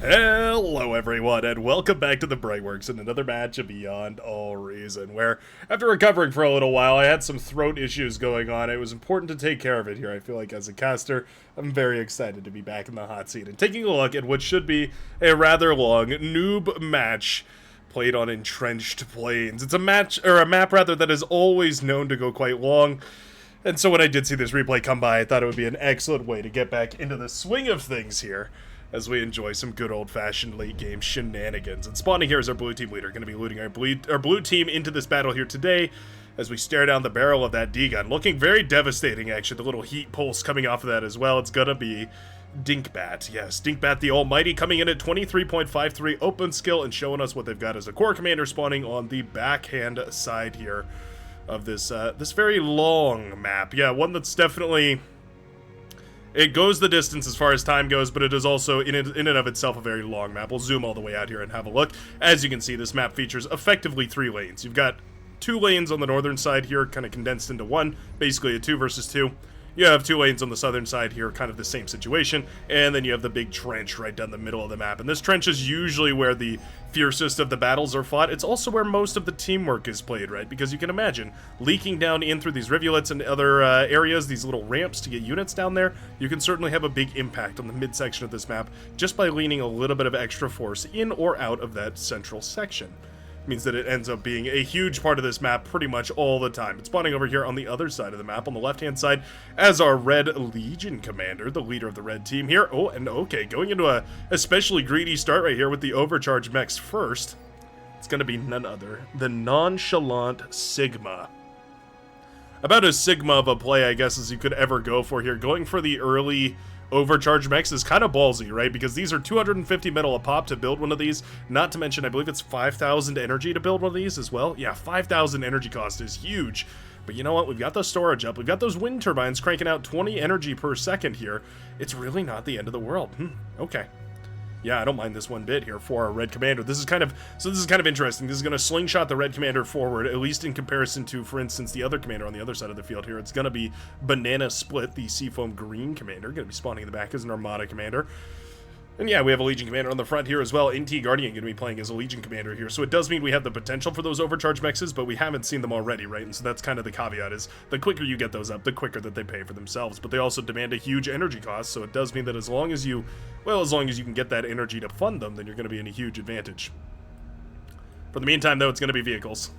Hello everyone, and welcome back to the Brightworks and another match of Beyond All Reason, where, after recovering for a little while, I had some throat issues going on. It was important to take care of it here. I feel like as a caster, I'm very excited to be back in the hot seat and taking a look at what should be a rather long noob match played on entrenched plains. It's a map rather, that is always known to go quite long. And so when I did see this replay come by, I thought it would be an excellent way to get back into the swing of things here, as we enjoy some good old-fashioned late-game shenanigans. And spawning here is our blue team leader, going to be looting our blue team into this battle here today, as we stare down the barrel of that D-gun. Looking very devastating, actually, the little heat pulse coming off of that as well. It's going to be Dinkbat. Yes, Dinkbat the Almighty coming in at 23.53 open skill and showing us what they've got as a core commander spawning on the backhand side here of this this very long map. Yeah, one that's definitely... It goes the distance as far as time goes, but it is also, in and of itself, a very long map. We'll zoom all the way out here and have a look. As you can see, this map features effectively 3 lanes. You've got 2 lanes on the northern side here, kind of condensed into one, basically a 2 versus 2. You have 2 lanes on the southern side here, kind of the same situation, and then you have the big trench right down the middle of the map. And this trench is usually where the fiercest of the battles are fought. It's also where most of the teamwork is played, right? Because you can imagine, leaking down in through these rivulets and other areas, these little ramps to get units down there, you can certainly have a big impact on the midsection of this map just by leaning a little bit of extra force in or out of that central section. Means that it ends up being a huge part of this map pretty much all the time. It's spawning over here on the other side of the map, on the left-hand side, as our Red Legion commander, the leader of the red team here. Oh, and okay, going into a especially greedy start right here with the overcharge mechs first. It's going to be none other than Nonchalant Sigma. About as Sigma of a play, I guess, as you could ever go for here. Going for the early overcharge mechs is kind of ballsy, right? Because these are 250 metal a pop to build one of these. Not to mention, I believe it's 5,000 energy to build one of these as well. Yeah, 5,000 energy cost is huge. But you know what? We've got the storage up. We've got those wind turbines cranking out 20 energy per second here. It's really not the end of the world. Okay. Yeah, I don't mind this one bit here for our red commander. This is kind of interesting. This is going to slingshot the red commander forward, at least in comparison to, for instance, the other commander on the other side of the field here. It's going to be Banana Split, the Seafoam green commander, going to be spawning in the back as an Armada commander. And yeah, we have a Legion commander on the front here as well. NT Guardian going to be playing as a Legion commander here. So it does mean we have the potential for those overcharge mexes, but we haven't seen them already, right? And so that's kind of the caveat, is the quicker you get those up, the quicker that they pay for themselves. But they also demand a huge energy cost, so it does mean that as long as you can get that energy to fund them, then you're going to be in a huge advantage. For the meantime, though, it's going to be vehicles.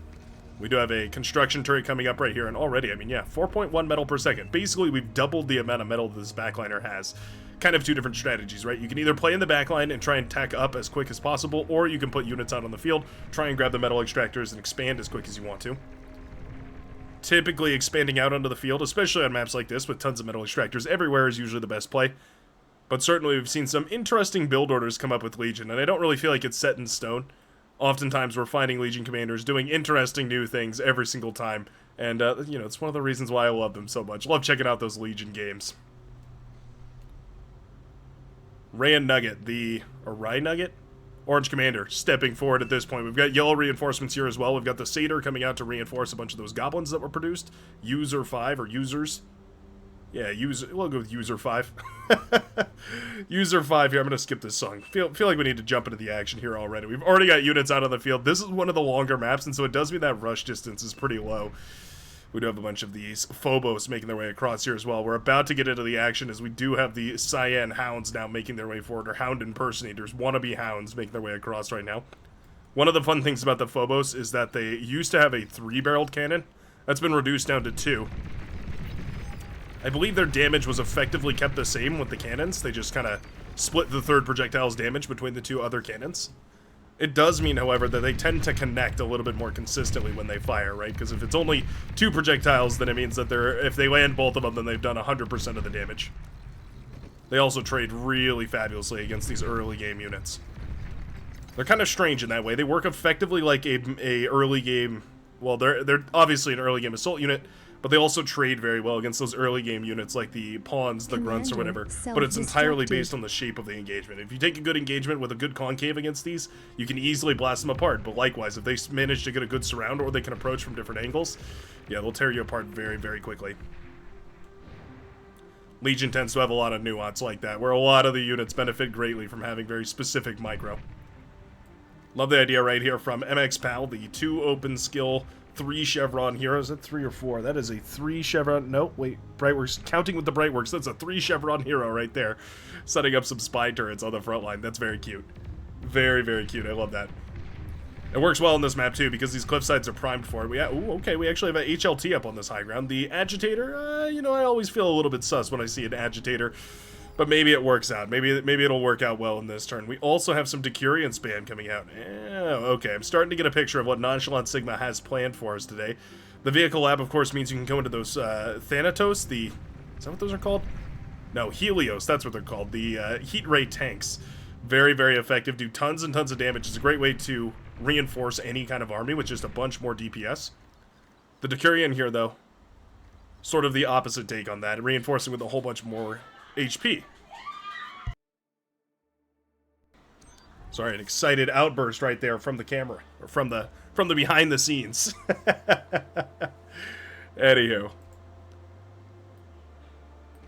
We do have a construction turret coming up right here, and already, I mean, yeah, 4.1 metal per second. Basically, we've doubled the amount of metal that this backliner has. Kind of 2 different strategies, right? You can either play in the backline and try and tack up as quick as possible, or you can put units out on the field, try and grab the metal extractors and expand as quick as you want to. Typically, expanding out onto the field, especially on maps like this with tons of metal extractors everywhere, is usually the best play. But certainly, we've seen some interesting build orders come up with Legion, and I don't really feel like it's set in stone. Oftentimes, we're finding Legion commanders doing interesting new things every single time, and, you know, it's one of the reasons why I love them so much. Love checking out those Legion games. Ray Nugget, Ray Nugget? Orange Commander, stepping forward at this point. We've got yellow reinforcements here as well. We've got the Satyr coming out to reinforce a bunch of those goblins that were produced. User 5, or users. Yeah, we'll go with User 5. User 5 here. I'm going to skip this song. Feel like we need to jump into the action here already. We've already got units out on the field. This is one of the longer maps, and so it does mean that rush distance is pretty low. We do have a bunch of these Phobos making their way across here as well. We're about to get into the action, as we do have the Cyan Hounds now making their way forward, or Hound impersonators, wannabe Hounds making their way across right now. One of the fun things about the Phobos is that they used to have a 3-barreled cannon. That's been reduced down to 2. I believe their damage was effectively kept the same with the cannons. They just kind of split the third projectile's damage between the 2 other cannons. It does mean, however, that they tend to connect a little bit more consistently when they fire, right? Because if it's only 2 projectiles, then it means that if they land both of them, then they've done 100% of the damage. They also trade really fabulously against these early game units. They're kind of strange in that way. They work effectively like a early game... Well, they're obviously an early game assault unit, but they also trade very well against those early game units like the pawns, the grunts, or whatever. But it's entirely based on the shape of the engagement. If you take a good engagement with a good concave against these, you can easily blast them apart. But likewise, if they manage to get a good surround, or they can approach from different angles, yeah, they'll tear you apart very, very quickly. Legion tends to have a lot of nuance like that, where a lot of the units benefit greatly from having very specific micro. Love the idea right here from MX Pal, the 2 open skill, 3 chevron heroes. Is that 3 or 4? That is a 3 chevron. No, wait. Brightworks. Counting with the Brightworks, that's a 3 chevron hero right there. Setting up some spy turrets on the front line. That's very cute. Very, very cute. I love that. It works well in this map, too, because these cliff sides are primed for it. Ooh, okay, we actually have an HLT up on this high ground. The Agitator, you know, I always feel a little bit sus when I see an Agitator. But maybe it works out. Maybe it'll work out well in this turn. We also have some Decurion spam coming out. Okay, I'm starting to get a picture of what Nonchalant Sigma has planned for us today. The Vehicle Lab, of course, means you can go into those Thanatos, is that what those are called? No, Helios, that's what they're called. The Heat Ray tanks. Very, very effective, do tons and tons of damage. It's a great way to reinforce any kind of army with just a bunch more DPS. The Decurion here, though, sort of the opposite take on that, reinforcing with a whole bunch more HP. Sorry, an excited outburst right there from the camera, or from the behind the scenes. Anywho.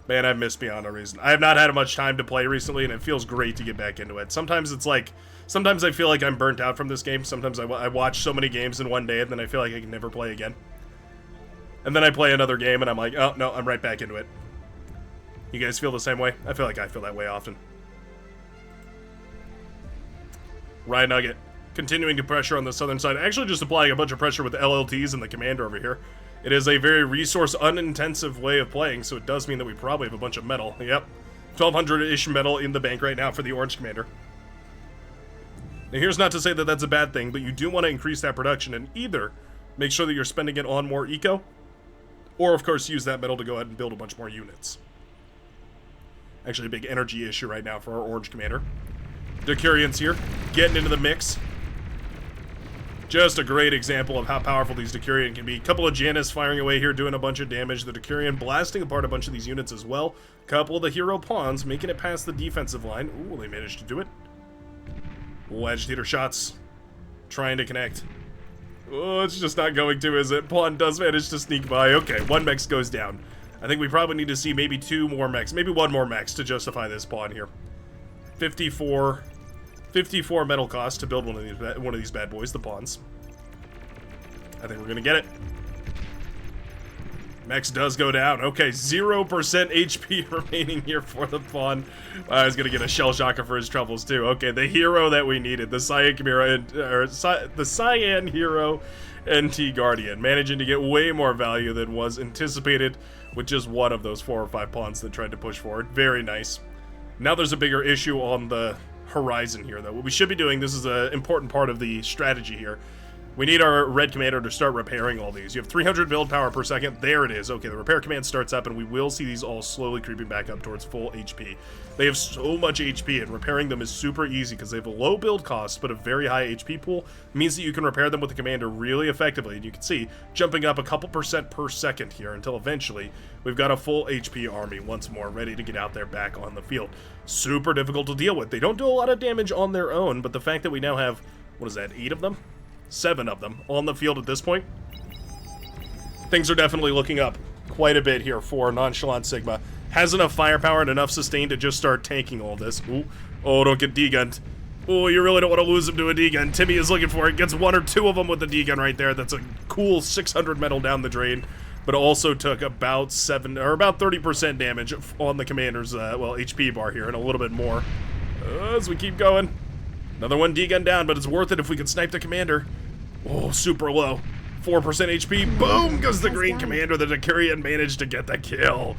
Man, I've missed Beyond a Reason. I have not had much time to play recently, and it feels great to get back into it. Sometimes it's like, sometimes I feel like I'm burnt out from this game. Sometimes I watch so many games in one day, and then I feel like I can never play again. And then I play another game, and I'm like, oh, no, I'm right back into it. You guys feel the same way? I feel like I feel that way often. Rye Nugget. Continuing to pressure on the southern side. Actually just applying a bunch of pressure with LLTs and the commander over here. It is a very resource-unintensive way of playing, so it does mean that we probably have a bunch of metal. Yep. 1,200-ish metal in the bank right now for the orange commander. Now here's not to say that that's a bad thing, but you do want to increase that production and either make sure that you're spending it on more eco, or of course use that metal to go ahead and build a bunch more units. Actually a big energy issue right now for our orange commander. Decurion's here, getting into the mix. Just a great example of how powerful these Decurion can be. Couple of Janus firing away here, doing a bunch of damage. The Decurion blasting apart a bunch of these units as well. Couple of the hero pawns making it past the defensive line. Ooh, they managed to do it. Ooh, Agitator shots. Trying to connect. Oh, it's just not going to, is it? Pawn does manage to sneak by. Okay, one mech goes down. I think we probably need to see maybe 2 more mechs. Maybe 1 more mech to justify this pawn here. 54 metal cost to build one of these bad boys, the pawns. I think we're gonna get it. Mex does go down. Okay, 0% HP remaining here for the pawn. I was gonna get a shell shocker for his troubles too. Okay, the hero that we needed, the Cyan hero, the Cyan hero, NT Guardian, managing to get way more value than was anticipated with just one of those 4 or 5 pawns that tried to push forward. Very nice. Now there's a bigger issue on the horizon here, though. What we should be doing, this is an important part of the strategy here. We need our red commander to start repairing all these. You have 300 build power per second. There it is. Okay, the repair command starts up, and we will see these all slowly creeping back up towards full HP. They have so much HP, and repairing them is super easy because they have a low build cost, but a very high HP pool. It means that you can repair them with the commander really effectively, and you can see jumping up a couple % per second here until eventually we've got a full HP army once more ready to get out there back on the field. Super difficult to deal with. They don't do a lot of damage on their own, but the fact that we now have, what is that, 8 of them? 7 of them on the field at this point. Things are definitely looking up quite a bit here for Nonchalant Sigma. Has enough firepower and enough sustain to just start tanking all this. Ooh. Oh, don't get D-gunned. Oh, you really don't want to lose him to a D-gun. Timmy is looking for it. Gets 1 or 2 of them with the D-gun right there. That's a cool 600 metal down the drain. But also took about 30% damage on the commander's, HP bar here and a little bit more. As we keep going. Another one D-gun down, but it's worth it if we can snipe the commander. Oh, super low. 4% HP. Boom goes the green commander. The Decurion managed to get the kill.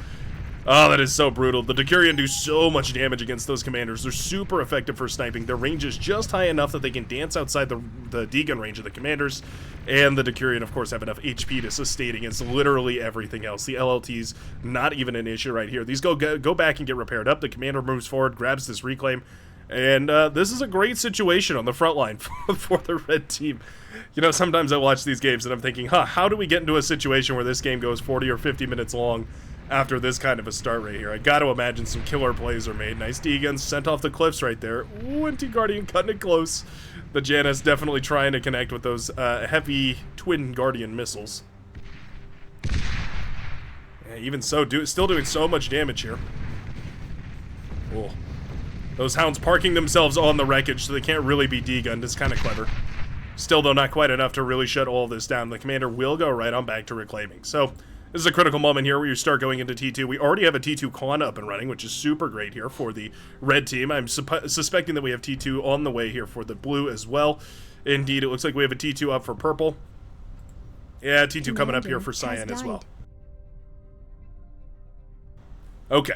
Oh, that is so brutal. The Decurion do so much damage against those commanders. They're super effective for sniping. Their range is just high enough that they can dance outside the D-gun range of the commanders. And the Decurion, of course, have enough HP to sustain against literally everything else. The LLT's not even an issue right here. These go back and get repaired up. The commander moves forward, grabs this reclaim. And this is a great situation on the front line for the red team. You know, sometimes I watch these games and I'm thinking, how do we get into a situation where this game goes 40 or 50 minutes long after this kind of a start right here? I got to imagine some killer plays are made. Nice D-guns sent off the cliffs right there. Ooh, NT Guardian cutting it close. The Janus definitely trying to connect with those heavy twin Guardian missiles. Even so, still doing so much damage here. Cool. Those hounds parking themselves on the wreckage so they can't really be degunned is kind of clever. Still, though, not quite enough to really shut all of this down. The commander will go right on back to reclaiming. So, this is a critical moment here where you start going into T2. We already have a T2 con up and running, which is super great here for the red team. I'm suspecting that we have T2 on the way here for the blue as well. Indeed, it looks like we have a T2 up for purple. Yeah, T2 coming up here for cyan as well. Okay.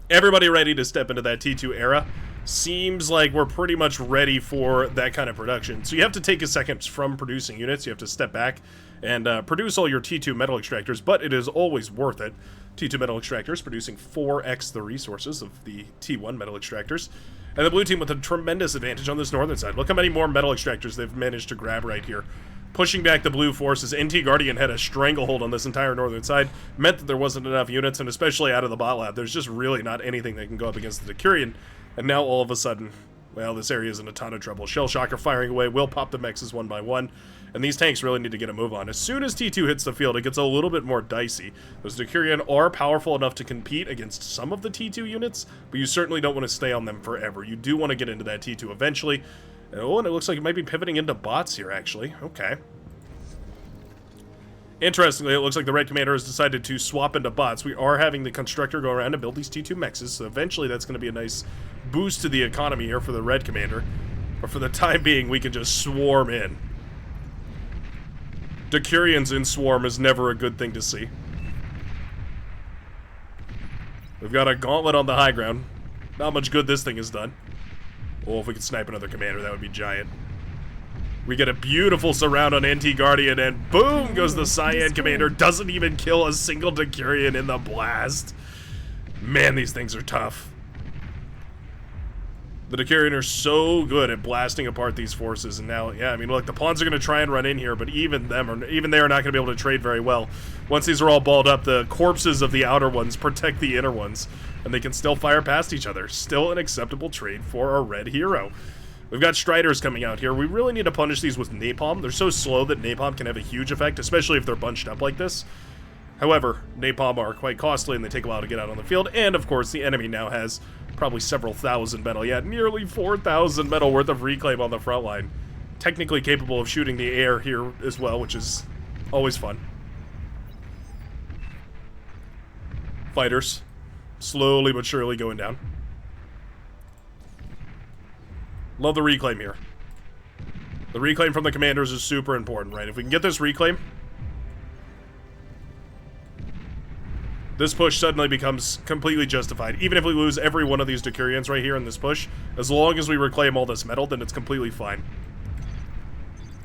Everybody ready to step into that T2 era. Seems like we're pretty much ready for that kind of production. So you have to take a second from producing units. You have to step back and produce all your T2 metal extractors, but it is always worth it. T2 metal extractors producing 4x the resources of the T1 metal extractors. And the blue team with a tremendous advantage on this northern side. Look how many more metal extractors they've managed to grab right here. Pushing back the blue forces. NT Guardian had a stranglehold on this entire northern side. Meant that there wasn't enough units, and especially out of the bot lab, there's just really not anything that can go up against the Decurion. And now all of a sudden, well, this area is in a ton of trouble. Shell Shocker firing away, will pop the mexes one by one. And these tanks really need to get a move on. As soon as T2 hits the field, it gets a little bit more dicey. Those Decurion are powerful enough to compete against some of the T2 units, but you certainly don't want to stay on them forever. You do want to get into that T2 eventually. Oh, and it looks like it might be pivoting into bots here, actually. Okay. Interestingly, it looks like the red commander has decided to swap into bots. We are having the constructor go around and build these T2 mexes, so eventually that's going to be a nice boost to the economy here for the red commander. But for the time being, we can just swarm in. Decurions in swarm is never a good thing to see. We've got a gauntlet on the high ground. Not much good this thing has done. Oh, if we could snipe another commander, that would be giant. We get a beautiful surround on NT Guardian, and boom goes the Cyan Commander. Doesn't even kill a single Decurion in the blast. Man, these things are tough. The Decurion are so good at blasting apart these forces, and now, yeah, I mean, look, the pawns are going to try and run in here, but even they are not going to be able to trade very well. Once these are all balled up, the corpses of the outer ones protect the inner ones, and they can still fire past each other. Still an acceptable trade for our red hero. We've got Striders coming out here. We really need to punish these with Napalm. They're so slow that Napalm can have a huge effect, especially if they're bunched up like this. However, Napalm are quite costly and they take a while to get out on the field. And, of course, the enemy now has probably several thousand metal. Yeah, nearly 4,000 metal worth of reclaim on the front line. Technically capable of shooting the air here as well, which is always fun. Fighters. Slowly but surely going down. Love the reclaim here. The reclaim from the commanders is super important, right? If we can get this reclaim, this push suddenly becomes completely justified. Even if we lose every one of these Decurions right here in this push, as long as we reclaim all this metal, then it's completely fine.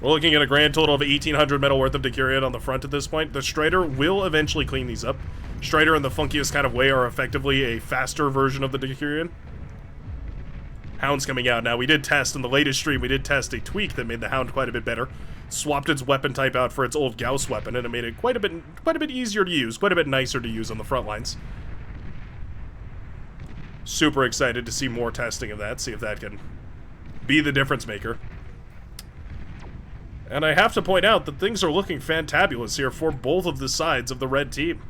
We're looking at a grand total of 1,800 metal worth of Decurion on the front at this point. The Strider will eventually clean these up. Strider, in the funkiest kind of way, are effectively a faster version of the Decurion. Hound's coming out now. We did test in the latest stream, we did test a tweak that made the Hound quite a bit better. Swapped its weapon type out for its old Gauss weapon, and it made it quite a bit easier to use, quite a bit nicer to use on the front lines. Super excited to see more testing of that, see if that can be the difference maker. And I have to point out that things are looking fantabulous here for both of the sides of the red team.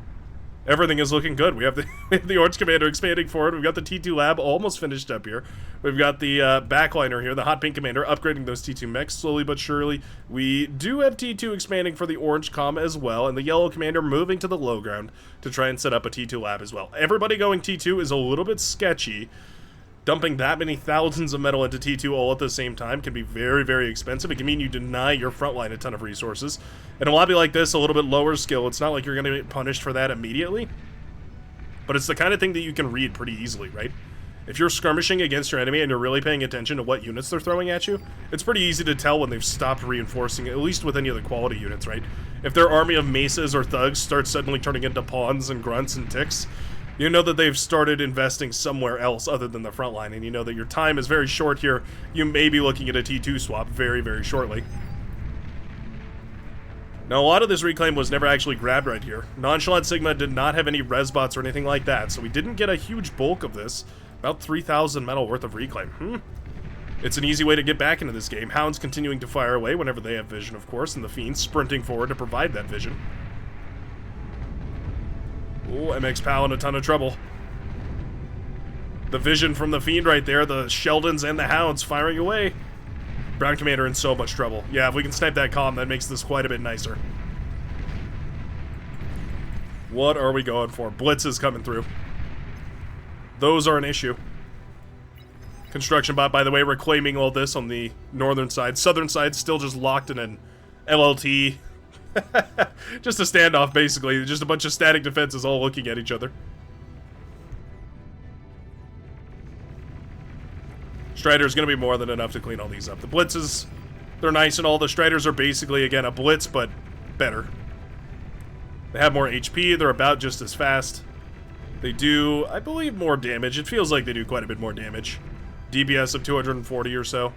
Everything is looking good. We have the Orange Commander expanding forward. We've got the T2 Lab almost finished up here. We've got the backliner here, the Hot Pink Commander, upgrading those T2 mechs slowly but surely. We do have T2 expanding for the Orange Com as well, and the Yellow Commander moving to the low ground to try and set up a T2 Lab as well. Everybody going T2 is a little bit sketchy. Dumping that many thousands of metal into T2 all at the same time can be very, very expensive. It can mean you deny your front line a ton of resources. In a lobby like this, a little bit lower skill, it's not like you're going to get punished for that immediately. But it's the kind of thing that you can read pretty easily, right? If you're skirmishing against your enemy and you're really paying attention to what units they're throwing at you, it's pretty easy to tell when they've stopped reinforcing, at least with any of the quality units, right? If their army of maces or thugs starts suddenly turning into pawns and grunts and ticks, you know that they've started investing somewhere else other than the front line, and you know that your time is very short here. You may be looking at a T2 swap very, very shortly. Now, a lot of this reclaim was never actually grabbed right here. Nonchalant Sigma did not have any res bots or anything like that, so we didn't get a huge bulk of this. About 3,000 metal worth of reclaim. It's an easy way to get back into this game. Hounds continuing to fire away whenever they have vision, of course, and the Fiends sprinting forward to provide that vision. Ooh, MX Pow in a ton of trouble. The vision from the Fiend right there, the Sheldons and the Hounds firing away. Brown Commander in so much trouble. Yeah, if we can snipe that comm, that makes this quite a bit nicer. What are we going for? Blitz is coming through. Those are an issue. Construction bot, by the way, reclaiming all this on the northern side. Southern side still just locked in an LLT. Just a standoff, basically. Just a bunch of static defenses all looking at each other. Strider's going to be more than enough to clean all these up. The blitzes, they're nice and all. The Striders are basically, again, a blitz, but better. They have more HP. They're about just as fast. They do, I believe, more damage. It feels like they do quite a bit more damage. DPS of 240 or so.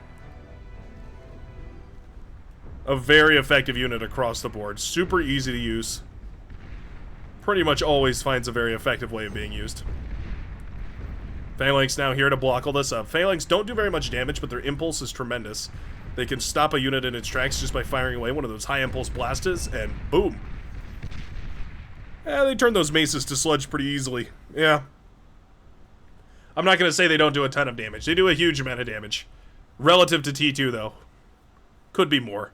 A very effective unit across the board. Super easy to use. Pretty much always finds a very effective way of being used. Phalanx now here to block all this up. Phalanx don't do very much damage, but their impulse is tremendous. They can stop a unit in its tracks just by firing away one of those high impulse blasters, and boom. They turn those maces to sludge pretty easily. Yeah. I'm not going to say they don't do a ton of damage. They do a huge amount of damage. Relative to T2, though. Could be more.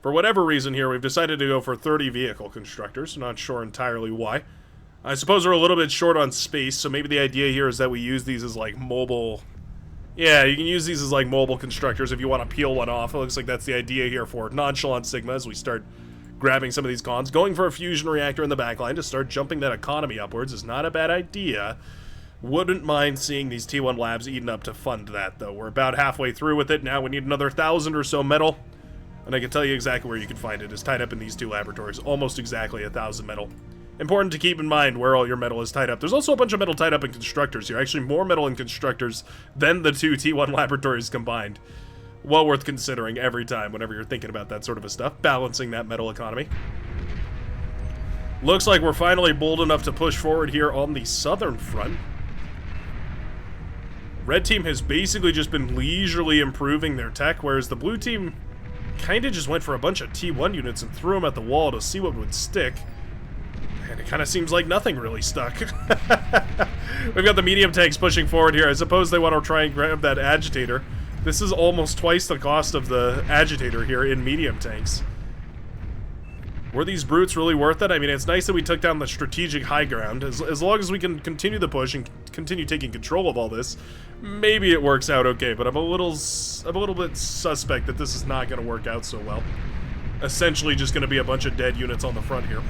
For whatever reason here, we've decided to go for 30 vehicle constructors. Not sure entirely why. I suppose we're a little bit short on space, so maybe the idea here is that we use these as, like, mobile... Yeah, you can use these as, like, mobile constructors if you want to peel one off. It looks like that's the idea here for Nonchalant Sigma as we start grabbing some of these cons. Going for a fusion reactor in the backline to start jumping that economy upwards is not a bad idea. Wouldn't mind seeing these T1 labs eaten up to fund that, though. We're about halfway through with it now. We need another 1,000 or so metal. And I can tell you exactly where you can find it. It's tied up in these two laboratories. Almost exactly 1,000 metal. Important to keep in mind where all your metal is tied up. There's also a bunch of metal tied up in constructors here. Actually, more metal in constructors than the two T1 laboratories combined. Well worth considering every time whenever you're thinking about that sort of a stuff. Balancing that metal economy. Looks like we're finally bold enough to push forward here on the southern front. Red team has basically just been leisurely improving their tech, whereas the blue team kind of just went for a bunch of T1 units and threw them at the wall to see what would stick. And it kind of seems like nothing really stuck. We've got the medium tanks pushing forward here. I suppose they want to try and grab that agitator. This is almost twice the cost of the agitator here in medium tanks. Were these brutes really worth it? I mean, it's nice that we took down the strategic high ground. As long as we can continue the push and continue taking control of all this, maybe it works out okay. But I'm a little bit suspect that this is not going to work out so well. Essentially just going to be a bunch of dead units on the front here.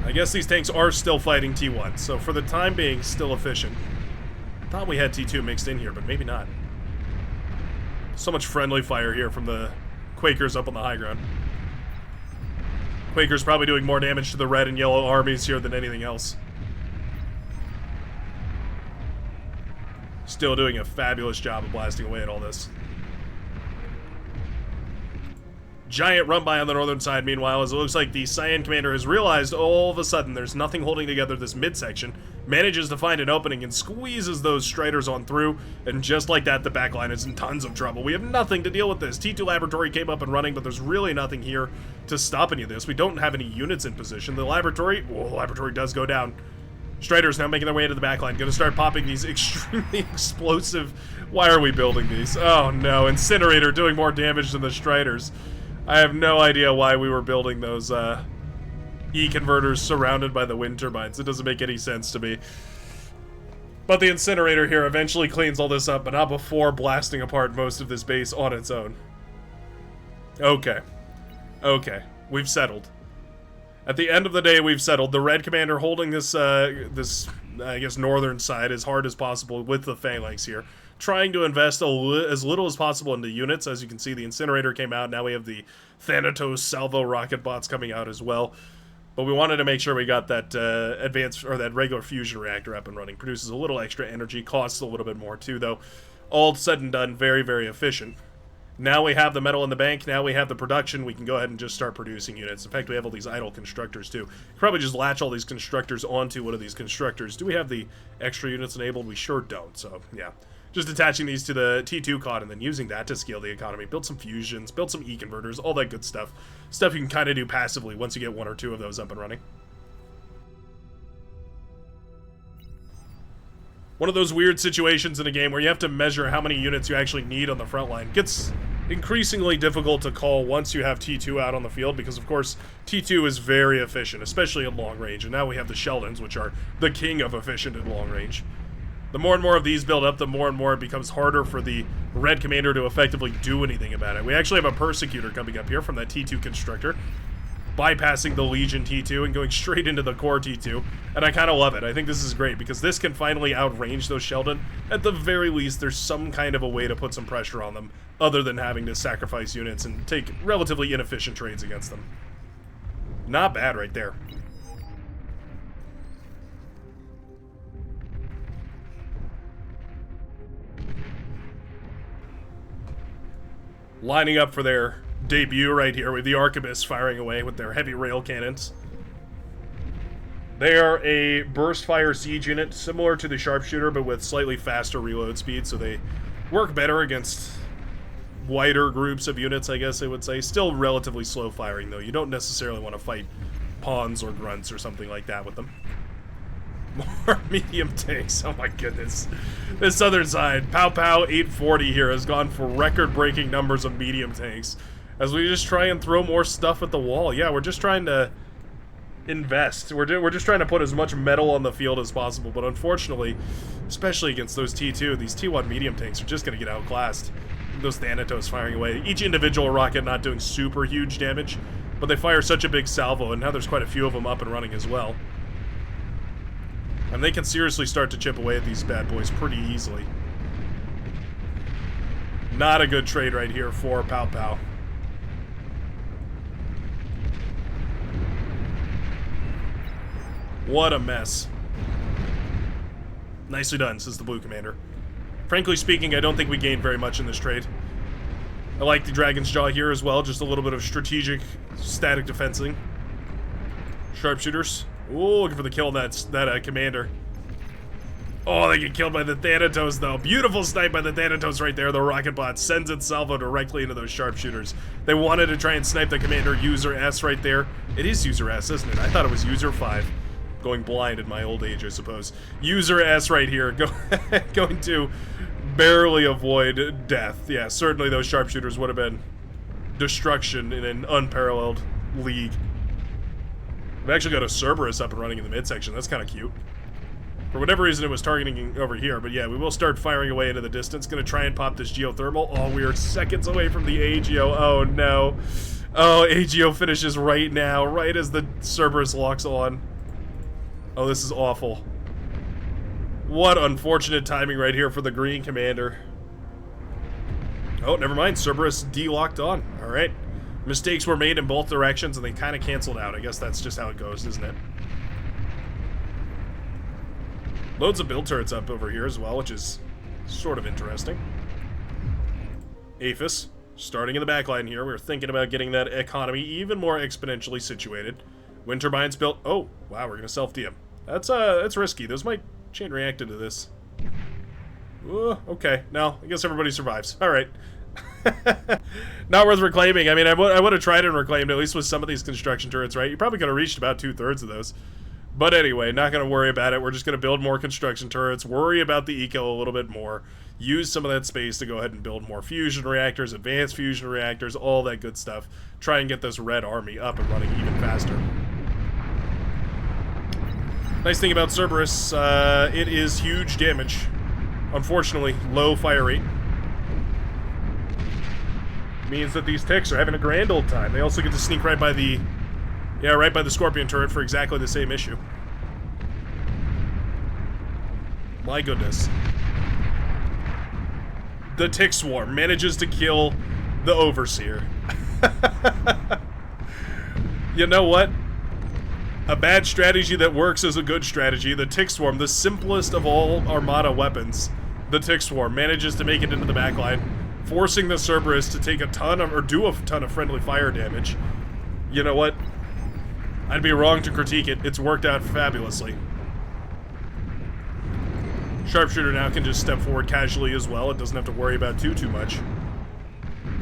I guess these tanks are still fighting T1, so for the time being, still efficient. Thought we had T2 mixed in here, but maybe not. So much friendly fire here from the Quakers up on the high ground. Quakers probably doing more damage to the red and yellow armies here than anything else. Still doing a fabulous job of blasting away at all this. Giant run by on the northern side, meanwhile, as it looks like the Cyan commander has realized all of a sudden there's nothing holding together this midsection, manages to find an opening and squeezes those Striders on through, and just like that, the backline is in tons of trouble. We have nothing to deal with this. T2 laboratory came up and running, but there's really nothing here to stop any of this. We don't have any units in position. The laboratory, well, the laboratory does go down. Striders now making their way into the backline, gonna start popping these extremely explosive... Why are we building these? Oh no, Incinerator doing more damage than the Striders. I have no idea why we were building those E-converters surrounded by the wind turbines. It doesn't make any sense to me. But the Incinerator here eventually cleans all this up, but not before blasting apart most of this base on its own. Okay. Okay. We've settled. At the end of the day, we've settled. The Red Commander holding this, I guess, northern side as hard as possible with the Phalanx here. Trying to invest as little as possible into units. As you can see, the Incinerator came out. Now we have the Thanatos Salvo rocket bots coming out as well. But we wanted to make sure we got that advanced, or that regular fusion reactor up and running. Produces a little extra energy, costs a little bit more too, though. All said and done, very, very efficient. Now we have the metal in the bank, now we have the production, we can go ahead and just start producing units. In fact, we have all these idle constructors too. Probably just latch all these constructors onto one of these constructors. Do we have the extra units enabled? We sure don't, so yeah. just attaching these to the T2 COD and then using that to scale the economy. Build some fusions, build some E-converters, all that good stuff. Stuff you can kind of do passively once you get 1 or 2 of those up and running. One of those weird situations in a game where you have to measure how many units you actually need on the front line. Gets increasingly difficult to call once you have T2 out on the field because, of course, T2 is very efficient, especially at long range. And now we have the Challonge, which are the king of efficient at long range. The more and more of these build up, the more and more it becomes harder for the Red Commander to effectively do anything about it. We actually have a Persecutor coming up here from that T2 Constructor, bypassing the Legion T2 and going straight into the core T2, and I kind of love it. I think this is great because this can finally outrange those Sheldon. At the very least, there's some kind of a way to put some pressure on them other than having to sacrifice units and take relatively inefficient trades against them. Not bad right there. Lining up for their debut right here with the Arquebuss firing away with their heavy rail cannons. They are a burst fire siege unit similar to the Sharpshooter but with slightly faster reload speed, so they work better against wider groups of units, I guess I would say. Still relatively slow firing though. You don't necessarily want to fight pawns or grunts or something like that with them. More medium tanks. Oh my goodness. This other side, Pow Pow 840 here has gone for record-breaking numbers of medium tanks as we just try and throw more stuff at the wall. Yeah, we're just trying to invest. We're just trying to put as much metal on the field as possible, but unfortunately, especially against those T2, these T1 medium tanks are just going to get outclassed. Those Thanatos firing away. Each individual rocket not doing super huge damage, but they fire such a big salvo, and now there's quite a few of them up and running as well. And they can seriously start to chip away at these bad boys pretty easily. Not a good trade right here for Pow Pow. What a mess. Nicely done, says the Blue Commander. Frankly speaking, I don't think we gained very much in this trade. I like the Dragon's Jaw here as well, just a little bit of strategic static defensing. Sharpshooters. Ooh, looking for the kill on that commander. Oh, they get killed by the Thanatos, though. Beautiful snipe by the Thanatos right there. The rocket bot sends its salvo directly into those sharpshooters. They wanted to try and snipe the commander, user S right there. It is user S, isn't it? I thought it was user 5. Going blind in my old age, I suppose. User S right here, going to barely avoid death. Yeah, certainly those sharpshooters would have been destruction in an unparalleled league. We've actually got a Cerberus up and running in the midsection. That's kind of cute. For whatever reason, it was targeting over here, but yeah, we will start firing away into the distance. Gonna try and pop this geothermal. Oh, we are seconds away from the AGO. Oh, no. Oh, AGO finishes right now, right as the Cerberus locks on. Oh, this is awful. What unfortunate timing right here for the green commander. Oh, never mind. Cerberus de-locked on. All right. Mistakes were made in both directions, and they kind of canceled out. I guess that's just how it goes, isn't it? Loads of build turrets up over here as well, which is sort of interesting. Aphis, starting in the backline here. We're thinking about getting that economy even more exponentially situated. Wind turbines built. Oh, wow, we're going to self-DM. That's risky. Those might chain react into this. Ooh, okay, no, I guess everybody survives. All right. Not worth reclaiming. I mean, I would have tried and reclaimed at least with some of these construction turrets, right? You probably could have reached about 2/3 of those. But anyway, not going to worry about it. We're just going to build more construction turrets, worry about the eco a little bit more, use some of that space to go ahead and build more fusion reactors, advanced fusion reactors, all that good stuff. Try and get this red army up and running even faster. Nice thing about Cerberus, it is huge damage. Unfortunately, low fire rate. Means that these ticks are having a grand old time. They also get to sneak right by the... Yeah, right by the Scorpion turret for exactly the same issue. My goodness. The Tick Swarm manages to kill the Overseer. You know what? A bad strategy that works is a good strategy. The Tick Swarm, the simplest of all Armada weapons, the Tick Swarm manages to make it into the backline, forcing the Cerberus to take a ton of, or do a ton of friendly fire damage. You know what? I'd be wrong to critique it. It's worked out fabulously. Sharpshooter now can just step forward casually as well. It doesn't have to worry about too much.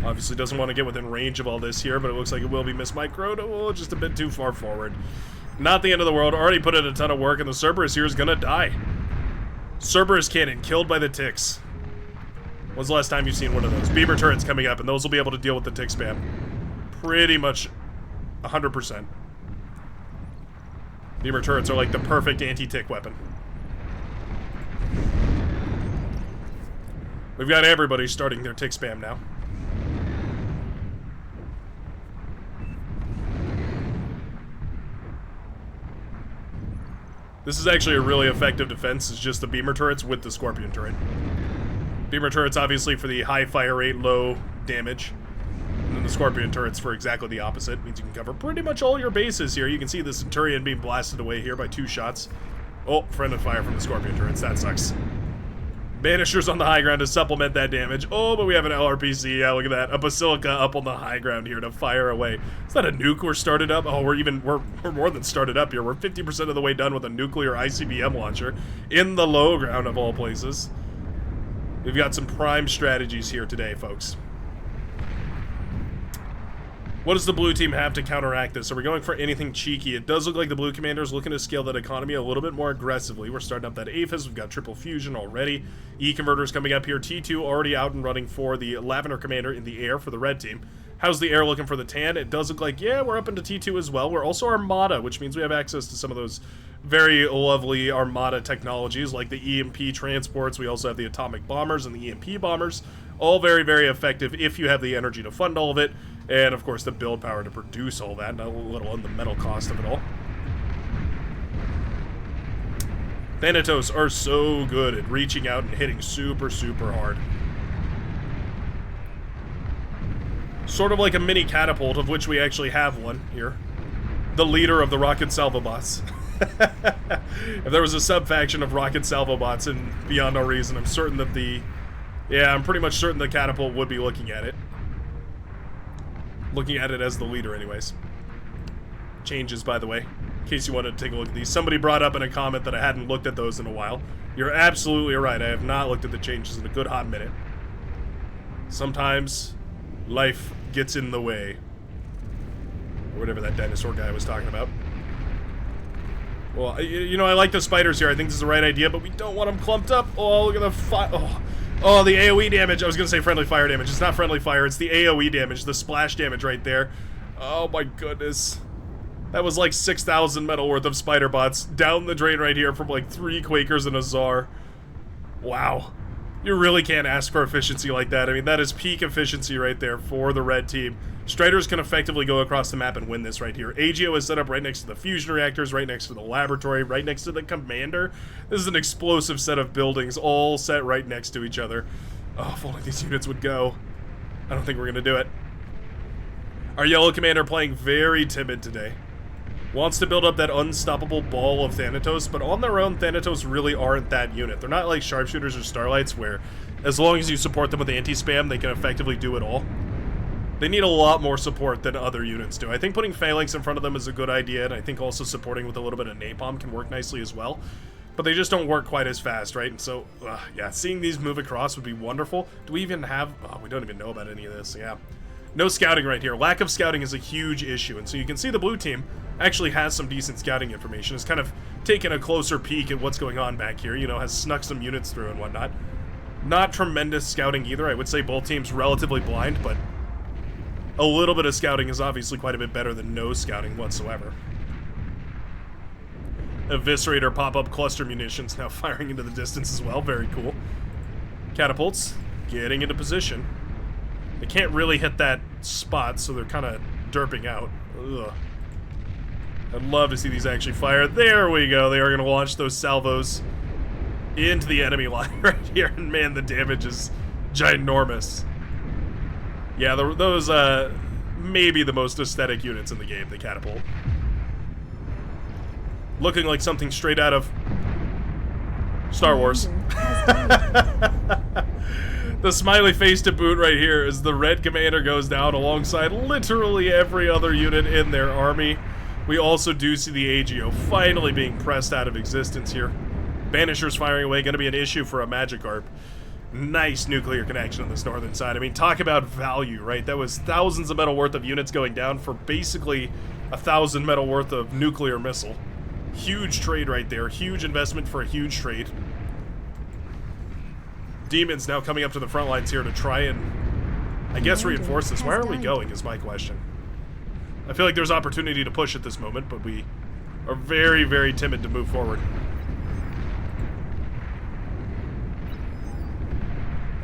Obviously doesn't want to get within range of all this here, but it looks like it will be mismicroed. Oh, just a bit too far forward. Not the end of the world. Already put in a ton of work, and the Cerberus here is going to die. Cerberus cannon killed by the ticks. When's the last time you've seen one of those? Beamer turrets coming up, and those will be able to deal with the tick spam. Pretty much 100%. Beamer turrets are like the perfect anti-tick weapon. We've got everybody starting their tick spam now. This is actually a really effective defense. It's just the beamer turrets with the scorpion turret. Beamer turrets obviously for the high fire rate, low damage. And then the scorpion turrets for exactly the opposite. Means you can cover pretty much all your bases here. You can see the Centurion being blasted away here by 2 shots. Oh, friendly fire from the scorpion turrets. That sucks. Banishers on the high ground to supplement that damage. Oh, but we have an LRPC. Yeah, look at that. A Basilica up on the high ground here to fire away. Is that a nuke we're started up? Oh, we're more than started up here. We're 50% of the way done with a nuclear ICBM launcher in the low ground of all places. We've got some prime strategies here today, folks. What does the blue team have to counteract this? Are we going for anything cheeky? It does look like the blue commander is looking to scale that economy a little bit more aggressively. We're starting up that APHIS. We've got triple fusion already. E-converters coming up here. T2 already out and running for the Lavender commander in the air for the red team. How's the air looking for the tan? It does look like, yeah, we're up into T2 as well. We're also Armada, which means we have access to some of those very lovely Armada technologies like the EMP transports. We also have the atomic bombers and the EMP bombers. All very, very effective if you have the energy to fund all of it. And, of course, the build power to produce all that, not a little on the metal cost of it all. Thanatos are so good at reaching out and hitting super, super hard. Sort of like a mini catapult, of which we actually have one here. The leader of the rocket salvo bots. If there was a sub-faction of rocket salvo bots in Beyond No Reason, I'm certain that I'm pretty much certain the catapult would be looking at it. Looking at it as the leader, anyways. Changes, by the way, in case you wanted to take a look at these. Somebody brought up in a comment that I hadn't looked at those in a while. You're absolutely right. I have not looked at the changes in a good hot minute. Sometimes life gets in the way. Or whatever that dinosaur guy was talking about. Well, you know, I like the spiders here. I think this is the right idea, but we don't want them clumped up. Oh, look at the fire. Oh, the AoE damage. I was going to say friendly fire damage. It's not friendly fire. It's the AoE damage, the splash damage right there. Oh, my goodness. That was like 6,000 metal worth of spider bots down the drain right here from like 3 Quakers and a Tsar. Wow. You really can't ask for efficiency like that. I mean, that is peak efficiency right there for the red team. Striders can effectively go across the map and win this right here. AGO is set up right next to the fusion reactors, right next to the laboratory, right next to the commander. This is an explosive set of buildings all set right next to each other. Oh, if only these units would go. I don't think we're going to do it. Our yellow commander playing very timid today. Wants to build up that unstoppable ball of Thanatos, but on their own, Thanatos really aren't that unit. They're not like sharpshooters or starlights where as long as you support them with anti-spam, they can effectively do it all. They need a lot more support than other units do. I think putting Phalanx in front of them is a good idea, and I think also supporting with a little bit of Napalm can work nicely as well. But they just don't work quite as fast, right? And so, yeah, seeing these move across would be wonderful. Do we even have... Oh, we don't even know about any of this, yeah. No scouting right here. Lack of scouting is a huge issue, and so you can see the blue team actually has some decent scouting information. It's kind of taken a closer peek at what's going on back here, you know, has snuck some units through and whatnot. Not tremendous scouting either. I would say both teams relatively blind, but a little bit of scouting is obviously quite a bit better than no scouting whatsoever. Eviscerator pop-up cluster munitions now firing into the distance as well. Very cool. Catapults getting into position. They can't really hit that spot, so they're kind of derping out. Ugh. I'd love to see these actually fire. There we go. They are going to launch those salvos into the enemy line right here. And man, the damage is ginormous. Yeah, those maybe the most aesthetic units in the game, the catapult. Looking like something straight out of Star Wars. The smiley face to boot right here as the red commander goes down alongside literally every other unit in their army. We also do see the AGO finally being pressed out of existence here. Banishers firing away, going to be an issue for a Magikarp. Nice nuclear connection on this northern side. I mean, talk about value, right? That was thousands of metal worth of units going down for basically 1,000 metal worth of nuclear missile. Huge trade right there. Huge investment for a huge trade. Demons now coming up to the front lines here to try and, I guess, reinforce this. Where are we going is my question. I feel like there's opportunity to push at this moment, but we are very, very timid to move forward.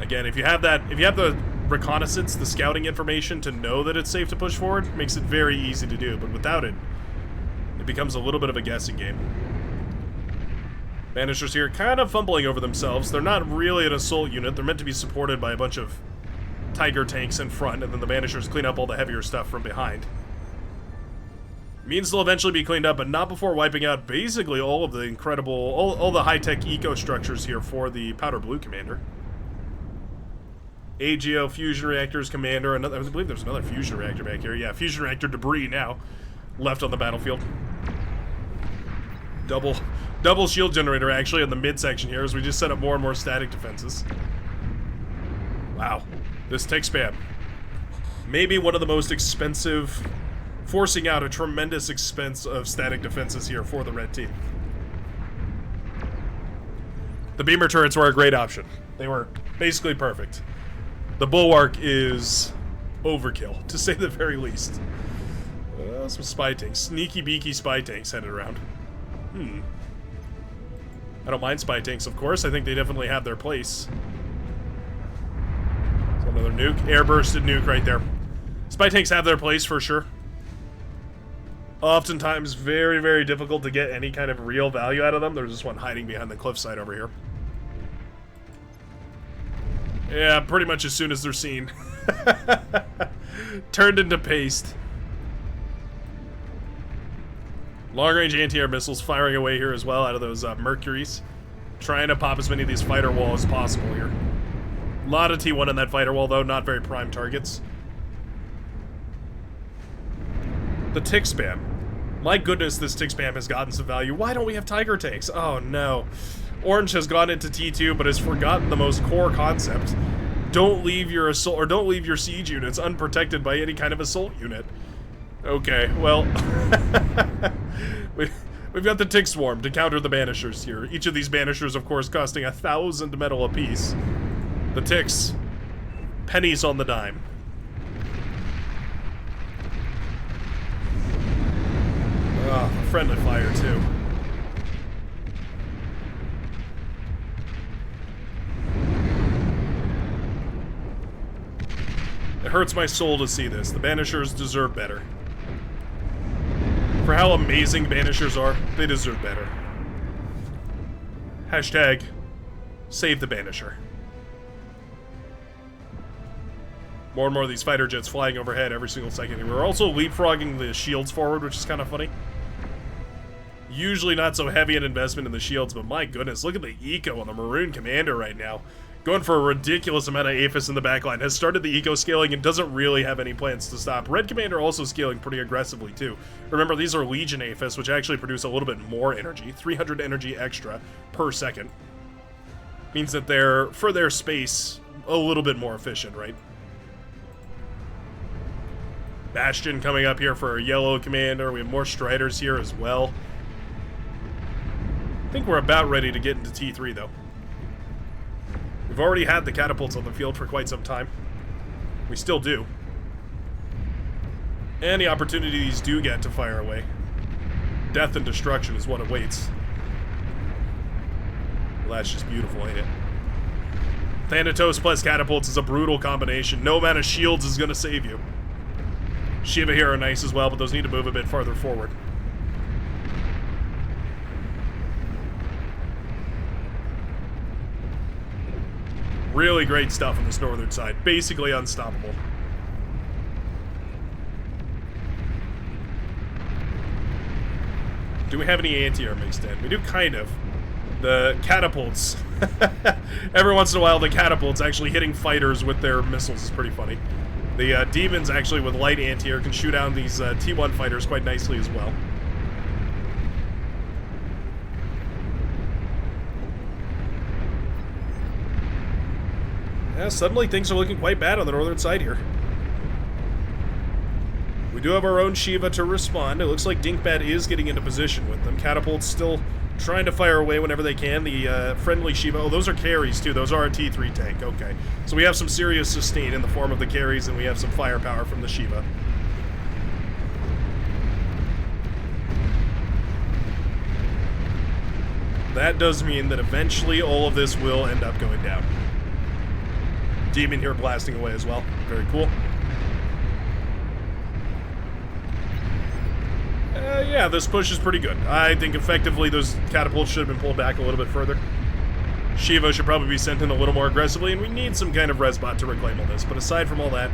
Again, if you have the reconnaissance, the scouting information to know that it's safe to push forward, makes it very easy to do, but without it, it becomes a little bit of a guessing game. Banishers here kind of fumbling over themselves. They're not really an assault unit. They're meant to be supported by a bunch of Tiger tanks in front, and then the Banishers clean up all the heavier stuff from behind. Means they'll eventually be cleaned up, but not before wiping out basically all of the incredible, all the high-tech eco structures here for the Powder Blue Commander. AGO fusion reactors commander, another, I believe there's another fusion reactor back here. Yeah, fusion reactor debris now left on the battlefield. Double shield generator actually in the midsection here as we just set up more and more static defenses. Wow, this tick spam. Maybe one of the most expensive, forcing out a tremendous expense of static defenses here for the red team. The beamer turrets were a great option. They were basically perfect. The bulwark is overkill, to say the very least. Some spy tanks. Sneaky beaky spy tanks headed around. I don't mind spy tanks, of course. I think they definitely have their place. So another nuke. Airbursted nuke right there. Spy tanks have their place for sure. Oftentimes very, very difficult to get any kind of real value out of them. There's just one hiding behind the cliffside over here. Yeah, pretty much as soon as they're seen. Turned into paste. Long-range anti-air missiles firing away here as well out of those Mercuries. Trying to pop as many of these fighter walls as possible here. A lot of T1 in that fighter wall, though. Not very prime targets. The tick spam. My goodness, this tick spam has gotten some value. Why don't we have Tiger tanks? Oh, no. Orange has gone into T2, but has forgotten the most core concept. Don't leave your assault, or don't leave your siege units unprotected by any kind of assault unit. Okay, well, we've got the Tick Swarm to counter the Banishers here. Each of these Banishers, of course, costing 1,000 metal apiece. The Ticks, pennies on the dime. Ah, friendly fire, too. It hurts my soul to see this. The Banishers deserve better. For how amazing Banishers are, they deserve better. Hashtag save the Banisher. More and more of these fighter jets flying overhead every single second. We're also leapfrogging the shields forward, which is kind of funny. Usually not so heavy an investment in the shields, but my goodness, look at the eco on the Maroon Commander right now. Going for a ridiculous amount of APHIS in the backline. Has started the eco scaling and doesn't really have any plans to stop. Red Commander also scaling pretty aggressively too. Remember, these are Legion APHIS, which actually produce a little bit more energy. 300 energy extra per second. Means that they're, for their space, a little bit more efficient, right? Bastion coming up here for a Yellow Commander. We have more Striders here as well. I think we're about ready to get into T3 though. We've already had the catapults on the field for quite some time. We still do. Any opportunities do get to fire away. Death and destruction is what awaits. Well, that's just beautiful, ain't it? Thanatos plus catapults is a brutal combination. No amount of shields is gonna save you. Shiva here are nice as well, but those need to move a bit farther forward. Really great stuff on this northern side. Basically unstoppable. Do we have any anti-air mixed in? We do kind of. The catapults. Every once in a while, the catapults actually hitting fighters with their missiles is pretty funny. The demons actually with light anti-air can shoot down these T1 fighters quite nicely as well. Yeah, suddenly things are looking quite bad on the northern side here. We do have our own Shiva to respond. It looks like Dinkbat is getting into position with them. Catapult's still trying to fire away whenever they can. The friendly Shiva... Oh, those are carries, too. Those are a T3 tank. Okay. So we have some serious sustain in the form of the carries, and we have some firepower from the Shiva. That does mean that eventually all of this will end up going down. Demon here blasting away as well. Very cool. Yeah, this push is pretty good. I think effectively those catapults should have been pulled back a little bit further. Shiva should probably be sent in a little more aggressively, and we need some kind of resbot to reclaim all this. But aside from all that,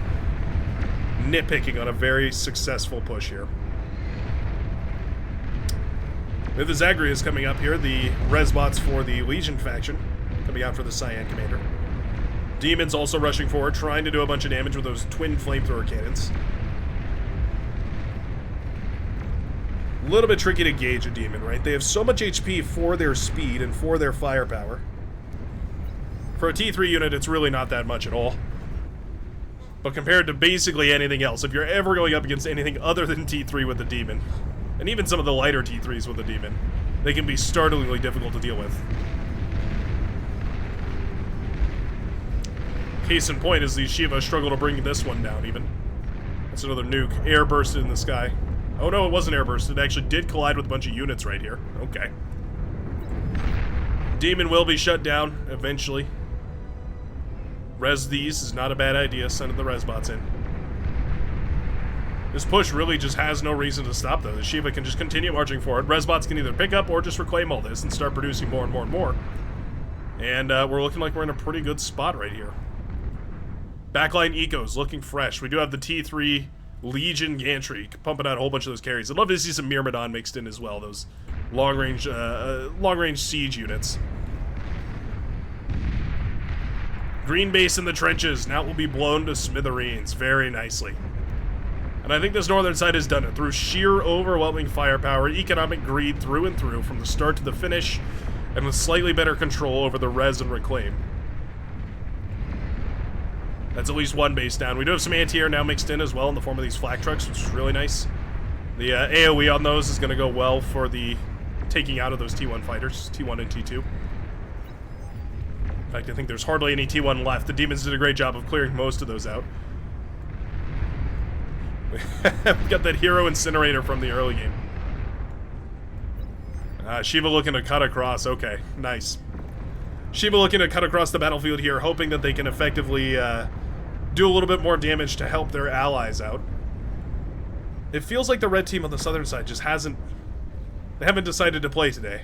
nitpicking on a very successful push here. We have the Zagreus coming up here, the resbots for the Legion faction, coming out for the Cyan Commander. Demons also rushing forward, trying to do a bunch of damage with those twin flamethrower cannons. A little bit tricky to gauge a demon, right? They have so much HP for their speed and for their firepower. For a T3 unit, it's really not that much at all. But compared to basically anything else, if you're ever going up against anything other than T3 with the demon, and even some of the lighter T3s with the demon, they can be startlingly difficult to deal with. Case in point is the Shiva struggle to bring this one down even. That's another nuke. Air bursted in the sky. Oh no, it wasn't airburst. It actually did collide with a bunch of units right here. Okay. Demon will be shut down eventually. Res these is not a bad idea, sending the resbots in. This push really just has no reason to stop though. The Shiva can just continue marching forward. Resbots can either pick up or just reclaim all this and start producing more and more and more. And we're looking like we're in a pretty good spot right here. Backline ecos looking fresh. We do have the T3 Legion Gantry pumping out a whole bunch of those carries. I'd love to see some Myrmidon mixed in as well, those long-range siege units. Green base in the trenches. Now it will be blown to smithereens very nicely. And I think this northern side has done it through sheer overwhelming firepower, economic greed through and through from the start to the finish, and with slightly better control over the res and reclaim. That's at least one base down. We do have some anti-air now mixed in as well in the form of these flak trucks, which is really nice. The AoE on those is going to go well for the taking out of those T1 fighters, T1 and T2. In fact, I think there's hardly any T1 left. The demons did a great job of clearing most of those out. We got that hero incinerator from the early game. Shiva looking to cut across. Okay, nice. Shiva looking to cut across the battlefield here, hoping that they can effectively do a little bit more damage to help their allies out. It feels like the red team on the southern side just they haven't decided to play today.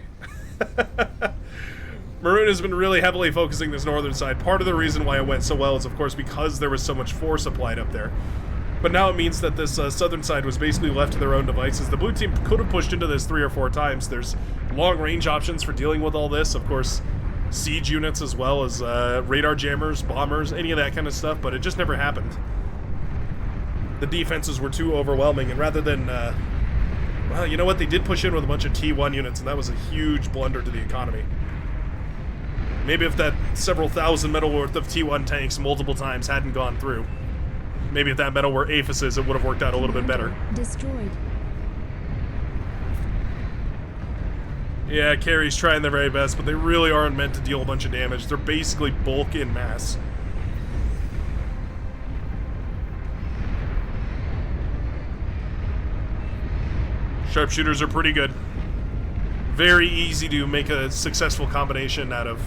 Maroon has been really heavily focusing this northern side. Part of the reason why it went so well is, of course, because there was so much force applied up there. But now it means that this southern side was basically left to their own devices. The blue team could have pushed into this 3 or 4 times. There's long-range options for dealing with all this. Of course, siege units as well as radar jammers, bombers, any of that kind of stuff, but it just never happened. The defenses were too overwhelming, and rather than, well, you know what? They did push in with a bunch of T1 units, and that was a huge blunder to the economy. Maybe if that several thousand metal worth of T1 tanks multiple times hadn't gone through, maybe if that metal were aphises, it would have worked out a little bit better. Destroyed. Yeah, carries trying their very best, but they really aren't meant to deal a bunch of damage. They're basically bulk in mass. Sharpshooters are pretty good. Very easy to make a successful composition out of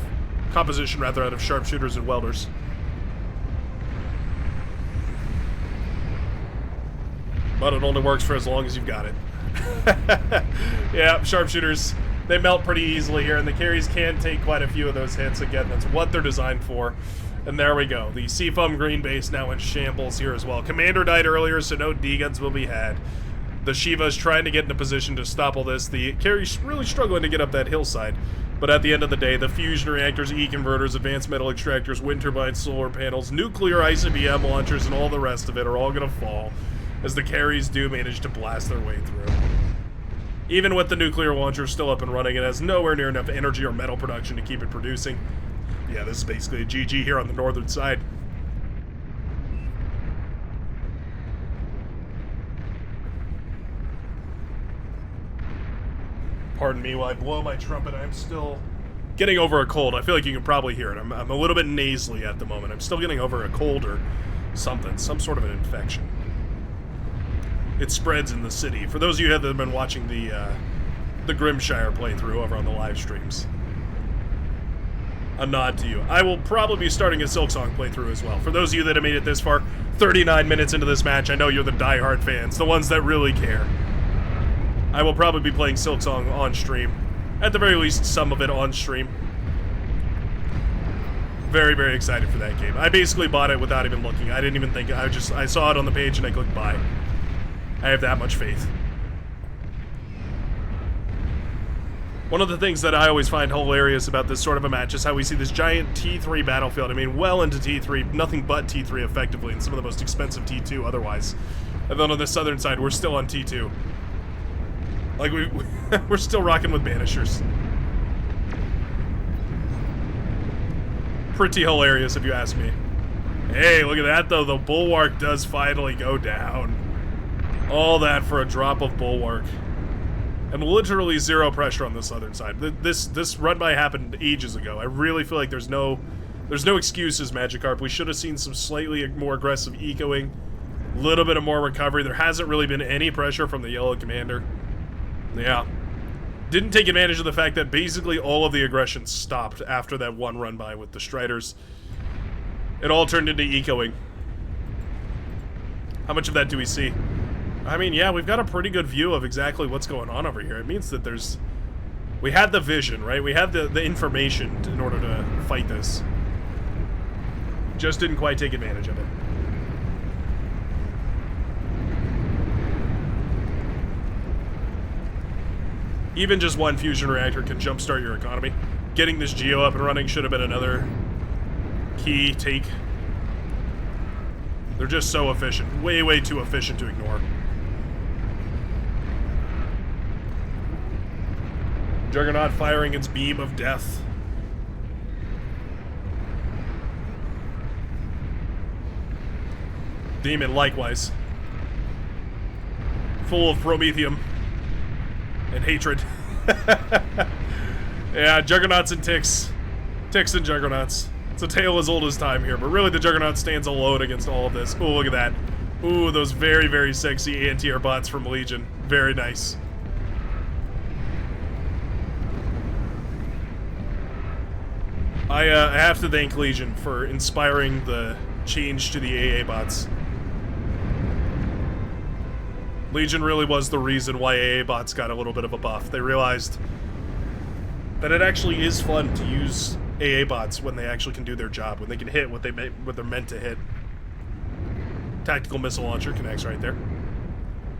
sharpshooters and welders. But it only works for as long as you've got it. Yeah, sharpshooters, they melt pretty easily here, and the carries can take quite a few of those hits. Again, that's what they're designed for. And there we go. The Seafoam Green base now in shambles here as well. Commander died earlier, so no D-guns will be had. The Shiva's trying to get in a position to stop all this. The carry's really struggling to get up that hillside. But at the end of the day, the fusion reactors, E-converters, advanced metal extractors, wind turbines, solar panels, nuclear ICBM launchers, and all the rest of it are all going to fall as the carries do manage to blast their way through. Even with the nuclear launcher still up and running, it has nowhere near enough energy or metal production to keep it producing. Yeah, this is basically a GG here on the northern side. Pardon me while I blow my trumpet. I'm still getting over a cold. I feel like you can probably hear it. I'm a little bit nasally at the moment. I'm still getting over a cold or something, some sort of an infection. It spreads in the city. For those of you that have been watching the Grimshire playthrough over on the live streams, a nod to you. I will probably be starting a Silksong playthrough as well. For those of you that have made it this far, 39 minutes into this match, I know you're the diehard fans, the ones that really care. I will probably be playing Silksong on stream. At the very least, some of it on stream. Very, very excited for that game. I basically bought it without even looking. I didn't even think. I saw it on the page and I clicked buy. I have that much faith. One of the things that I always find hilarious about this sort of a match is how we see this giant T3 battlefield. I mean, well into T3, nothing but T3 effectively, and some of the most expensive T2 otherwise. And then on the southern side, we're still on T2. Like, we're still rocking with Banishers. Pretty hilarious, if you ask me. Hey, look at that, though. The Bulwark does finally go down. All that for a drop of Bulwark. And literally zero pressure on the southern side. This run-by happened ages ago. I really feel like there's no excuses, Magikarp. We should have seen some slightly more aggressive ecoing. A little bit of more recovery. There hasn't really been any pressure from the Yellow Commander. Yeah. Didn't take advantage of the fact that basically all of the aggression stopped after that one run-by with the Striders. It all turned into ecoing. How much of that do we see? I mean, yeah, we've got a pretty good view of exactly what's going on over here. It means that there's... We had the vision, right? We had the information in order to fight this. Just didn't quite take advantage of it. Even just one fusion reactor can jumpstart your economy. Getting this Geo up and running should have been another key take. They're just so efficient. Way, way too efficient to ignore. Juggernaut firing its beam of death. Demon likewise. Full of promethium and hatred. Yeah, Juggernauts and Ticks. Ticks and Juggernauts. It's a tale as old as time here, but really the Juggernaut stands alone against all of this. Oh, look at that. Ooh, those very, very sexy anti-air bots from Legion. Very nice. I have to thank Legion for inspiring the change to the AA bots. Legion really was the reason why AA bots got a little bit of a buff. They realized that it actually is fun to use AA bots when they actually can do their job, when they can hit what they're meant to hit. Tactical missile launcher connects right there.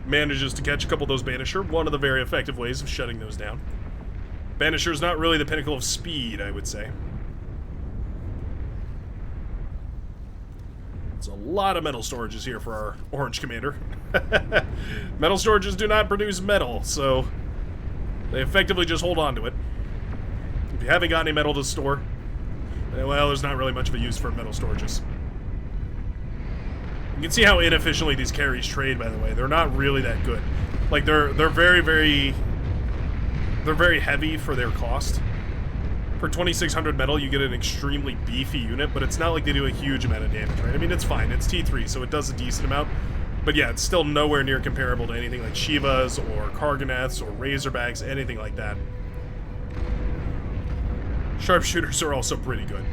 Manages to catch a couple of those Banisher, one of the very effective ways of shutting those down. Banisher's not really the pinnacle of speed, I would say. It's a lot of metal storages here for our orange commander. Metal storages do not produce metal, so they effectively just hold on to it. If you haven't got any metal to store, well, there's not really much of a use for metal storages. You can see how inefficiently these carries trade, by the way. They're not really that good. Like, they're very, very... They're very heavy for their cost. For 2600 metal, you get an extremely beefy unit, but it's not like they do a huge amount of damage, right? I mean, it's fine. It's T3, so it does a decent amount. But yeah, it's still nowhere near comparable to anything like Shivas or Karganeths or Razorbacks, anything like that. Sharpshooters are also pretty good.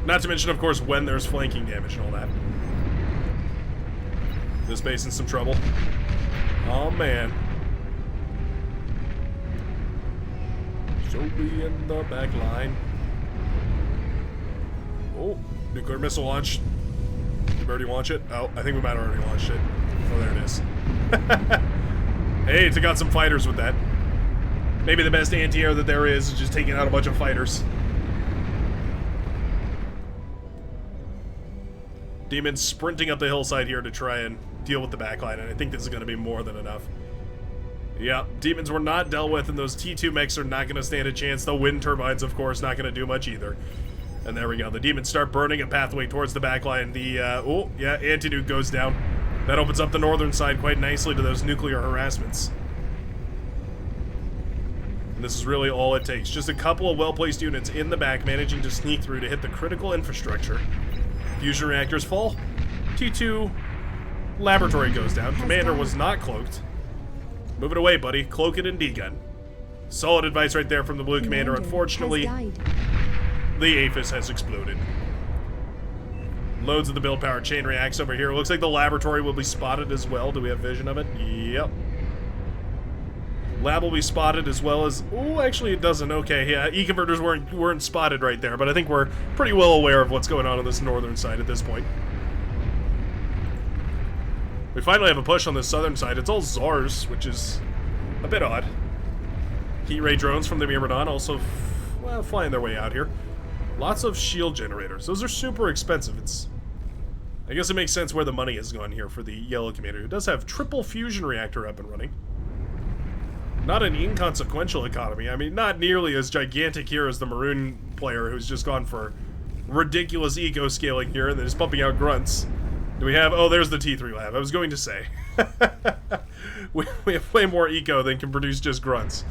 Not to mention, of course, when there's flanking damage and all that. This base in some trouble. Oh, man. Soapy in the back line. Oh, nuclear missile launch. Did we already launch it? Oh, I think we might have already launched it. Oh, there it is. Hey, took out some fighters with that. Maybe the best anti-air that there is just taking out a bunch of fighters. Demons sprinting up the hillside here to try and deal with the backline, and I think this is going to be more than enough. Yeah, demons were not dealt with, and those T2 mechs are not going to stand a chance. The wind turbines, of course, not going to do much either. And there we go. The demons start burning a pathway towards the backline. The, anti-nuke goes down. That opens up the northern side quite nicely to those nuclear harassments. And this is really all it takes. Just a couple of well-placed units in the back managing to sneak through to hit the critical infrastructure. Fusion reactors fall. T2 laboratory goes down. Commander was not cloaked. Move it away, buddy. Cloak it and D-gun. Solid advice right there from the blue commander. Unfortunately, the APHIS has exploded. Loads of the build power chain reacts over here. Looks like the laboratory will be spotted as well. Do we have vision of it? Yep. Lab will be spotted as well as... Oh, actually it doesn't. Okay, yeah. E-converters weren't spotted right there, but I think we're pretty well aware of what's going on this northern side at this point. We finally have a push on the southern side. It's all Zars, which is a bit odd. Heat ray drones from the Myrmidon also, flying their way out here. Lots of shield generators. Those are super expensive. I guess it makes sense where the money has gone here for the yellow commander, who does have triple fusion reactor up and running. Not an inconsequential economy. I mean, not nearly as gigantic here as the maroon player, who's just gone for ridiculous eco-scaling here and then is pumping out grunts. Do we have... Oh, there's the T3 lab. I was going to say. we have way more eco than can produce just grunts.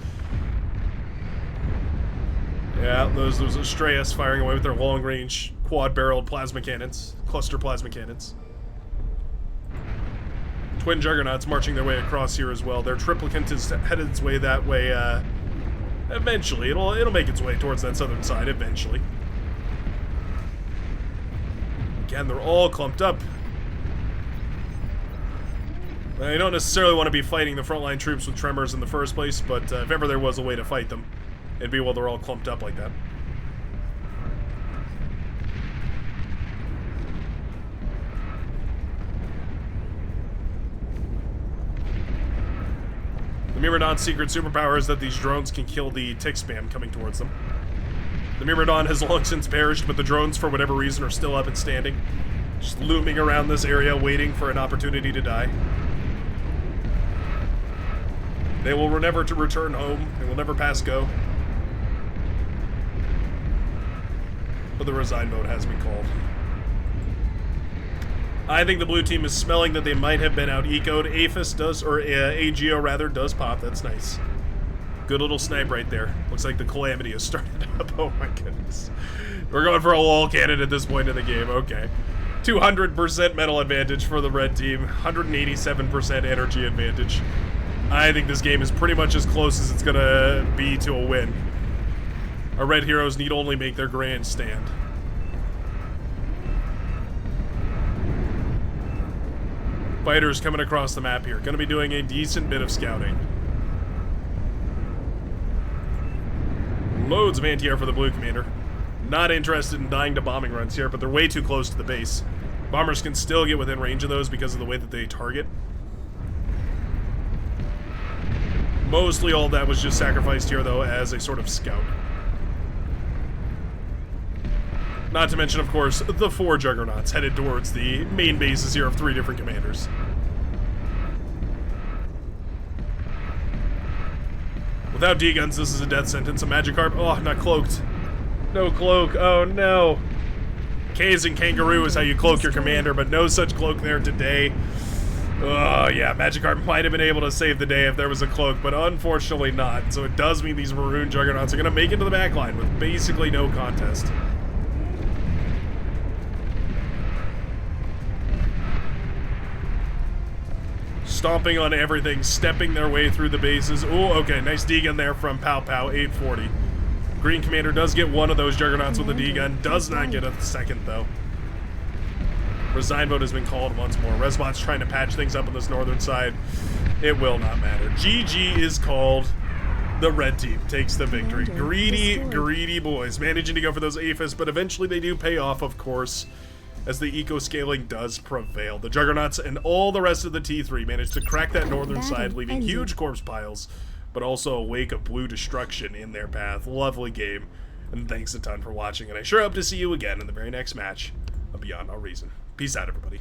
Yeah, those Astraeus firing away with their long-range, quad-barreled plasma cannons. Cluster plasma cannons. Twin Juggernauts marching their way across here as well. Their triplicant is headed its way that way, eventually. It'll make its way towards that southern side, eventually. Again, they're all clumped up. I don't necessarily want to be fighting the frontline troops with tremors in the first place, but if ever there was a way to fight them, it'd be while they're all clumped up like that. The Myrmidon's secret superpower is that these drones can kill the tick spam coming towards them. The Myrmidon has long since perished, but the drones, for whatever reason, are still up and standing. Just looming around this area, waiting for an opportunity to die. They will never return home. They will never pass go. But the resign vote has been called. I think the blue team is smelling that they might have been out ecoed. APHIS does, or AGO rather, does pop. That's nice. Good little snipe right there. Looks like the calamity has started up. Oh my goodness. We're going for a wall cannon at this point in the game. Okay. 200% metal advantage for the red team. 187% energy advantage. I think this game is pretty much as close as it's gonna be to a win. Our red heroes need only make their grand stand. Fighters coming across the map here. Gonna be doing a decent bit of scouting. Loads of anti-air for the blue commander. Not interested in dying to bombing runs here, but they're way too close to the base. Bombers can still get within range of those because of the way that they target. Mostly all that was just sacrificed here, though, as a sort of scout. Not to mention, of course, the 4 Juggernauts headed towards the main bases here of 3 different commanders. Without D-guns, this is a death sentence. A Magikarp, oh, not cloaked. No cloak, oh no. K's and Kangaroo is how you cloak your commander, but no such cloak there today. Oh, yeah, Magikarp might have been able to save the day if there was a cloak, but unfortunately not. So it does mean these Maroon Juggernauts are going to make it to the back line with basically no contest. Stomping on everything, stepping their way through the bases. Oh, okay, nice D-gun there from Pow Pow, 840. Green Commander does get one of those Juggernauts with a D-gun, does not get a second, though. Resign vote has been called once more. Resbot's trying to patch things up on this northern side. It will not matter. GG is called. The red team takes the victory. Greedy boys. Managing to go for those APHIS, but eventually they do pay off, of course, as the eco-scaling does prevail. The Juggernauts and all the rest of the T3 managed to crack that northern side, leaving huge corpse piles, but also a wake of blue destruction in their path. Lovely game, and thanks a ton for watching, and I sure hope to see you again in the very next match of Beyond All Reason. Peace out, everybody.